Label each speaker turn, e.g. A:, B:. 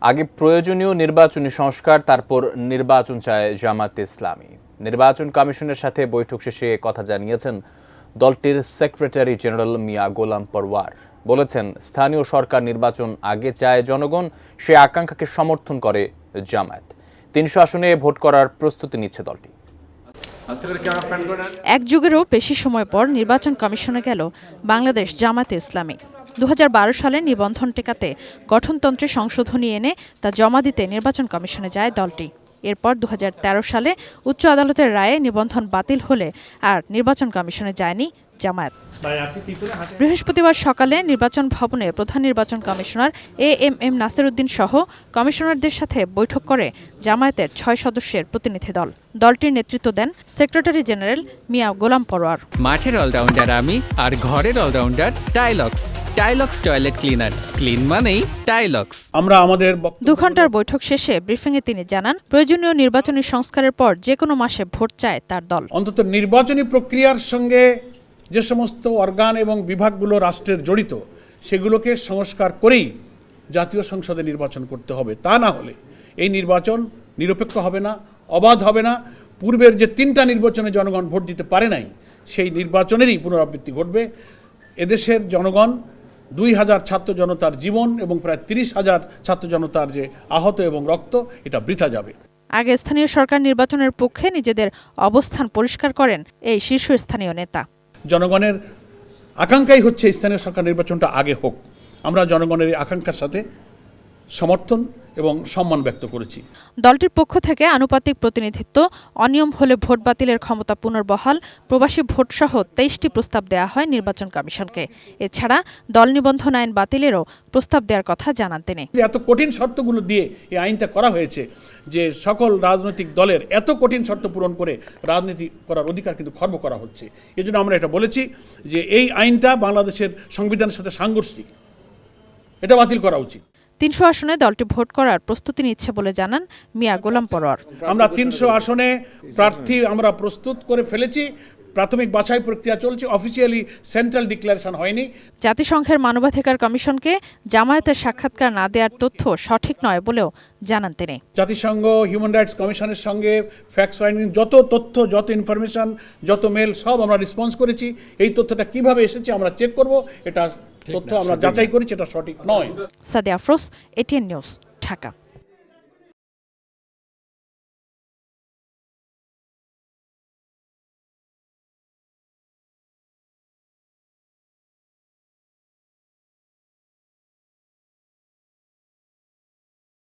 A: আগে প্রয়োজনীয় নির্বাচনী সংস্কার, তারপর নির্বাচন চায় জামায়াতে ইসলামী। নির্বাচন কমিশনের সাথে বৈঠক শেষে কথা জানিয়েছেন দলটির সেক্রেটারি জেনারেল মিয়া গোলাম পরওয়ার। বলেছেন, স্থানীয় সরকার নির্বাচন আগে চায় জনগণ, সে আকাঙ্ক্ষাকে সমর্থন করে জামায়াত। ৩০০ আসনে ভোট করার প্রস্তুতি নিচ্ছে দলটি।
B: এক যুগেরও বেশি সময় পর নির্বাচন কমিশনে গেল বাংলাদেশ জামায়াতে ইসলামী। ২০১২ সালে নিবন্ধন টেকাতে গঠনতন্ত্রে সংশোধনী এনে তা জমা দিতে নির্বাচন কমিশনে যায় দলটি। এরপর ২০১৩ সালে উচ্চ আদালতের রায়ে নিবন্ধন বাতিল হলে আর নির্বাচন কমিশনে যায়নি জামায়াত। বৃহস্পতিবার সকালে নির্বাচন ভবনে প্রধান নির্বাচন কমিশনার এএমএম নাসির উদ্দিন সহ কমিশনারদের সাথে বৈঠক করে জামায়াতের ৬ সদস্যের প্রতিনিধি দল। দলটির নেতৃত্ব দেন সেক্রেটারি জেনারেল মিয়া গোলাম পরওয়ার।
C: মাঠের অলরাউন্ডার আমি, আর ঘরের অলরাউন্ডার টাইলক্স। টাইলক্স টয়লেট ক্লিনার, ক্লিন মানেই টাইলক্স।
D: আমরা আমাদের
B: ২ ঘন্টার বৈঠক শেষে ব্রিফিংয়ে তিনি জানান, প্রয়োজনীয় নির্বাচনী সংস্কারের পর যে কোনো মাসে ভোট চায় তার দল।
D: অন্তত নির্বাচনী প্রক্রিয়ার সঙ্গে যে সমস্ত অর্গান এবং বিভাগগুলো রাষ্ট্রের জড়িত, সেগুলোকে সংস্কার করেই জাতীয় সংসদে নির্বাচন করতে হবে। তা না হলে এই নির্বাচন নিরপেক্ষ হবে না, অবাধ হবে না। পূর্বের যে ৩টা নির্বাচনে জনগণ ভোট দিতে পারে নাই, সেই নির্বাচনেরই পুনরাবৃত্তি ঘটবে। এদেশের জনগণ ২,০০০ ছাত্র জনতার জীবন এবং প্রায় ৩০,০০০ ছাত্র জনতার যে আহত এবং রক্ত, এটা বৃথা যাবে।
B: আগে স্থানীয় সরকার নির্বাচনের পক্ষে নিজেদের অবস্থান পরিষ্কার করেন এই শীর্ষস্থানীয় নেতা।
D: জনগণের আকাঙ্ক্ষাই হচ্ছে স্থানীয় সরকার নির্বাচনটা আগে হোক। আমরা জনগণের এই আকাঙ্ক্ষার সাথে সমর্থন এবং সম্মান ব্যক্ত করেছি।
B: দলটির পক্ষ থেকে আনুপাতিক প্রতিনিধিত্ব, অনিয়ম হলে ভোট বাতিলের ক্ষমতা পুনর্বহাল, প্রবাসী ভোটসহ ২৩টি প্রস্তাব দেওয়া হয় নির্বাচন কমিশনকে। এছাড়া দল নিবন্ধন আইন বাতিলেরও প্রস্তাব দেওয়ার কথা জানান তিনি।
D: এত কঠিন শর্তগুলো দিয়ে এই আইনটা করা হয়েছে যে সকল রাজনৈতিক দলের এত কঠিন শর্ত পূরণ করে রাজনীতি করার অধিকার কিন্তু খর্ব করা হচ্ছে। এজন্য আমরা এটা বলেছি যে এই আইনটা বাংলাদেশের সংবিধানের সাথে সাংঘর্ষিক, এটা বাতিল করা উচিত।
B: ৩০০ আসনে দলটি ভোট করার প্রস্তুতি নিচ্ছে বলে জানান মিয়া গোলাম পরওয়ার।
D: আমরা ৩০০ আসনে প্রার্থী আমরা প্রস্তুত করে ফেলেছি। প্রাথমিক বাছাই প্রক্রিয়া চলছে, অফিসিয়ালি সেন্ট্রাল ডিক্লারেশন হয়নি।
B: জাতিসংঘের মানবাধিকার কমিশনকে জামায়াতের সাক্ষাৎকার না দেওয়ার তথ্য সঠিক নয় বলেও জানান তিনি।
D: জাতিসংঘ হিউম্যান রাইটস কমিশনের সঙ্গে ফ্যাক্ট ফাইন্ডিং যত তথ্য, যত ইনফরমেশন, যত মেল সব আমরা রেসপন্স করেছি। এই তথ্যটা কিভাবে এসেছে আমরা চেক করব, এটা তথ্য আমরা যাচাই করেছি, এটা সঠিক নয়।
B: Sadia Afroz, ATN news, Dhaka.